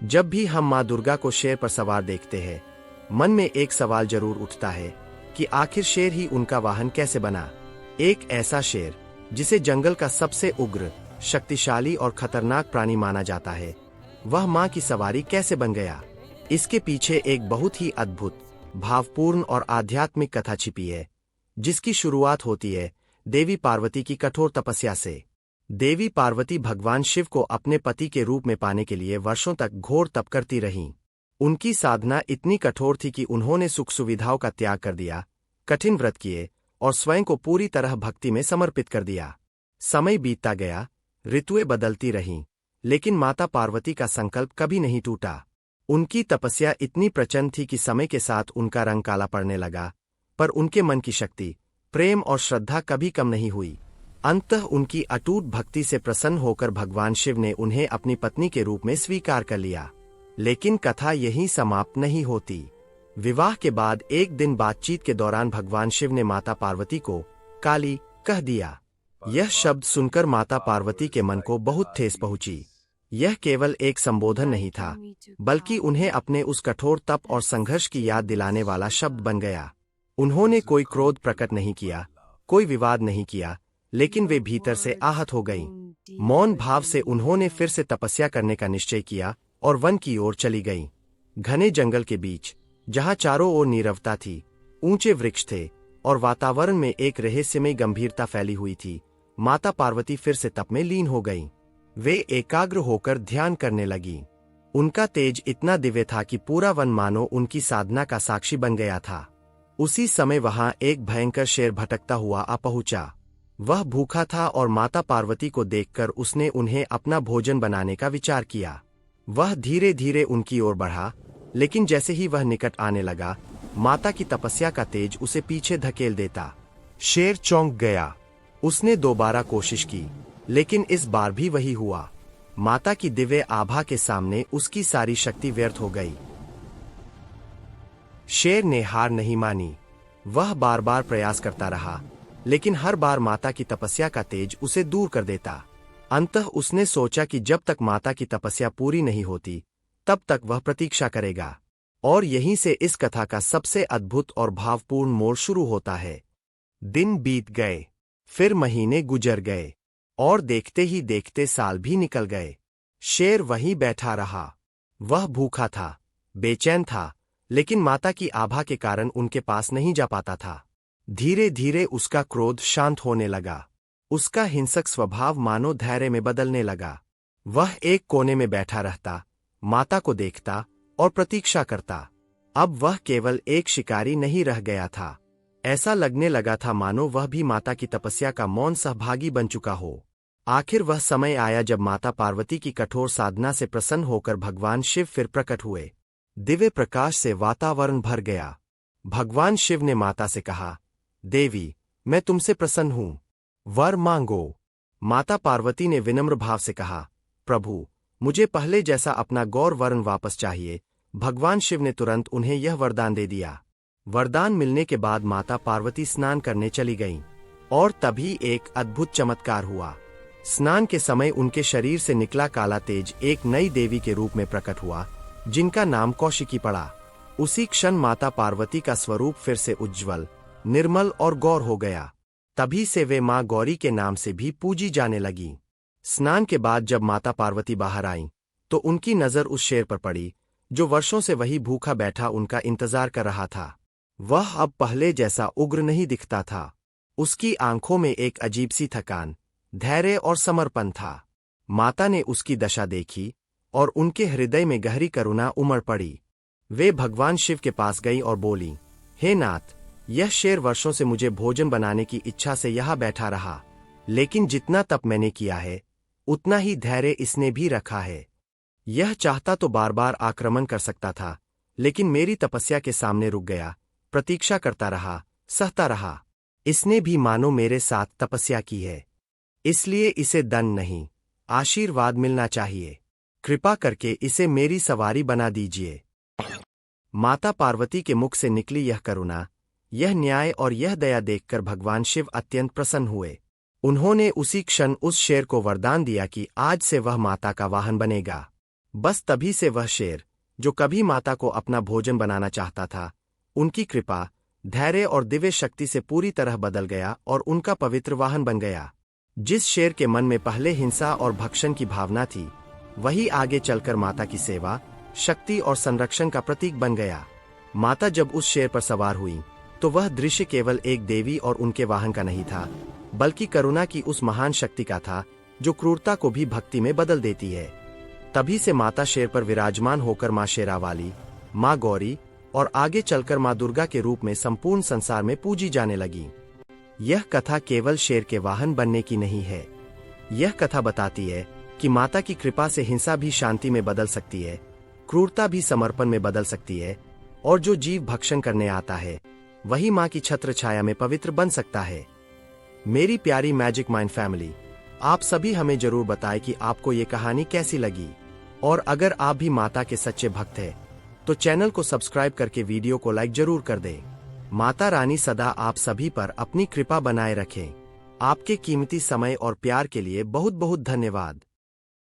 जब भी हम माँ दुर्गा को शेर पर सवार देखते हैं, मन में एक सवाल जरूर उठता है कि आखिर शेर ही उनका वाहन कैसे बना। एक ऐसा शेर जिसे जंगल का सबसे उग्र, शक्तिशाली और खतरनाक प्राणी माना जाता है, वह माँ की सवारी कैसे बन गया। इसके पीछे एक बहुत ही अद्भुत, भावपूर्ण और आध्यात्मिक कथा छिपी है, जिसकी शुरुआत होती है देवी पार्वती की कठोर तपस्या से। देवी पार्वती भगवान शिव को अपने पति के रूप में पाने के लिए वर्षों तक घोर तप करती रहीं। उनकी साधना इतनी कठोर थी कि उन्होंने सुख सुविधाओं का त्याग कर दिया, कठिन व्रत किए और स्वयं को पूरी तरह भक्ति में समर्पित कर दिया। समय बीतता गया, ऋतुएं बदलती रहीं, लेकिन माता पार्वती का संकल्प कभी नहीं टूटा। उनकी तपस्या इतनी प्रचंड थी कि समय के साथ उनका रंग काला पड़ने लगा, पर उनके मन की शक्ति, प्रेम और श्रद्धा कभी कम नहीं हुई। अंततः उनकी अटूट भक्ति से प्रसन्न होकर भगवान शिव ने उन्हें अपनी पत्नी के रूप में स्वीकार कर लिया। लेकिन कथा यहीं समाप्त नहीं होती। विवाह के बाद एक दिन बातचीत के दौरान भगवान शिव ने माता पार्वती को काली कह दिया। यह शब्द सुनकर माता पार्वती के मन को बहुत ठेस पहुंची। यह केवल एक संबोधन नहीं था, बल्कि उन्हें अपने उस कठोर तप और संघर्ष की याद दिलाने वाला शब्द बन गया। उन्होंने कोई क्रोध प्रकट नहीं किया, कोई विवाद नहीं किया, लेकिन वे भीतर से आहत हो गईं। मौन भाव से उन्होंने फिर से तपस्या करने का निश्चय किया और वन की ओर चली गईं। घने जंगल के बीच, जहां चारों ओर नीरवता थी, ऊंचे वृक्ष थे और वातावरण में एक रहस्यमय गंभीरता फैली हुई थी, माता पार्वती फिर से तप में लीन हो गईं। वे एकाग्र होकर ध्यान करने लगीं। उनका तेज इतना दिव्य था कि पूरा वन मानो उनकी साधना का साक्षी बन गया था। उसी समय वहां एक भयंकर शेर भटकता हुआ आ पहुंचा। वह भूखा था और माता पार्वती को देखकर उसने उन्हें अपना भोजन बनाने का विचार किया। वह धीरे धीरे उनकी ओर बढ़ा, लेकिन जैसे ही वह निकट आने लगा, माता की तपस्या का तेज उसे पीछे धकेल देता। शेर चौंक गया। उसने दोबारा कोशिश की, लेकिन इस बार भी वही हुआ। माता की दिव्य आभा के सामने उसकी सारी शक्ति व्यर्थ हो गई। शेर ने हार नहीं मानी। वह बार बार प्रयास करता रहा, लेकिन हर बार माता की तपस्या का तेज उसे दूर कर देता। अंततः उसने सोचा कि जब तक माता की तपस्या पूरी नहीं होती, तब तक वह प्रतीक्षा करेगा। और यहीं से इस कथा का सबसे अद्भुत और भावपूर्ण मोड़ शुरू होता है। दिन बीत गए, फिर महीने गुजर गए, और देखते ही देखते साल भी निकल गए। शेर वहीं बैठा रहा। वह भूखा था, बेचैन था, लेकिन माता की आभा के कारण उनके पास नहीं जा पाता था। धीरे धीरे उसका क्रोध शांत होने लगा। उसका हिंसक स्वभाव मानो धैर्य में बदलने लगा। वह एक कोने में बैठा रहता, माता को देखता और प्रतीक्षा करता। अब वह केवल एक शिकारी नहीं रह गया था। ऐसा लगने लगा था मानो वह भी माता की तपस्या का मौन सहभागी बन चुका हो। आखिर वह समय आया जब माता पार्वती की कठोर साधना से प्रसन्न होकर भगवान शिव फिर प्रकट हुए। दिव्य प्रकाश से वातावरण भर गया। भगवान शिव ने माता से कहा, देवी, मैं तुमसे प्रसन्न हूं, वर मांगो। माता पार्वती ने विनम्र भाव से कहा, प्रभु, मुझे पहले जैसा अपना गौर वर्ण वापस चाहिए। भगवान शिव ने तुरंत उन्हें यह वरदान दे दिया। वरदान मिलने के बाद माता पार्वती स्नान करने चली गईं, और तभी एक अद्भुत चमत्कार हुआ। स्नान के समय उनके शरीर से निकला काला तेज एक नई देवी के रूप में प्रकट हुआ, जिनका नाम कौशिकी पड़ा। उसी क्षण माता पार्वती का स्वरूप फिर से उज्ज्वल, निर्मल और गौर हो गया। तभी से वे मां गौरी के नाम से भी पूजी जाने लगीं। स्नान के बाद जब माता पार्वती बाहर आईं, तो उनकी नजर उस शेर पर पड़ी, जो वर्षों से वही भूखा बैठा उनका इंतजार कर रहा था। वह अब पहले जैसा उग्र नहीं दिखता था। उसकी आंखों में एक अजीब सी थकान, धैर्य और समर्पण था। माता ने उसकी दशा देखी और उनके हृदय में गहरी करुणा उमड़ पड़ी। वे भगवान शिव के पास गईं और बोलीं, हे नाथ, यह शेर वर्षों से मुझे भोजन बनाने की इच्छा से यहाँ बैठा रहा, लेकिन जितना तप मैंने किया है, उतना ही धैर्य इसने भी रखा है। यह चाहता तो बार बार आक्रमण कर सकता था, लेकिन मेरी तपस्या के सामने रुक गया, प्रतीक्षा करता रहा, सहता रहा। इसने भी मानो मेरे साथ तपस्या की है, इसलिए इसे दंड नहीं, आशीर्वाद मिलना चाहिए। कृपा करके इसे मेरी सवारी बना दीजिए। माता पार्वती के मुख से निकली यह करुणा, यह न्याय और यह दया देखकर भगवान शिव अत्यंत प्रसन्न हुए। उन्होंने उसी क्षण उस शेर को वरदान दिया कि आज से वह माता का वाहन बनेगा। बस तभी से वह शेर, जो कभी माता को अपना भोजन बनाना चाहता था, उनकी कृपा, धैर्य और दिव्य शक्ति से पूरी तरह बदल गया और उनका पवित्र वाहन बन गया। जिस शेर के मन में पहले हिंसा और भक्षण की भावना थी, वही आगे चलकर माता की सेवा, शक्ति और संरक्षण का प्रतीक बन गया। माता जब उस शेर पर सवार हुई, तो वह दृश्य केवल एक देवी और उनके वाहन का नहीं था, बल्कि करुणा की उस महान शक्ति का था जो क्रूरता को भी भक्ति में बदल देती है। तभी से माता शेर पर विराजमान होकर मां शेरावाली, मां गौरी और आगे चलकर मां दुर्गा के रूप में संपूर्ण संसार में पूजी जाने लगी। यह कथा केवल शेर के वाहन बनने की नहीं है। यह कथा बताती है कि माता की कृपा से हिंसा भी शांति में बदल सकती है, क्रूरता भी समर्पण में बदल सकती है, और जो जीव भक्षण करने आता है, वही मां की छत्र छाया में पवित्र बन सकता है। मेरी प्यारी मैजिक माइंड फैमिली, आप सभी हमें जरूर बताएं कि आपको ये कहानी कैसी लगी, और अगर आप भी माता के सच्चे भक्त हैं, तो चैनल को सब्सक्राइब करके वीडियो को लाइक जरूर कर दें। माता रानी सदा आप सभी पर अपनी कृपा बनाए रखें। आपके कीमती समय और प्यार के लिए बहुत बहुत धन्यवाद।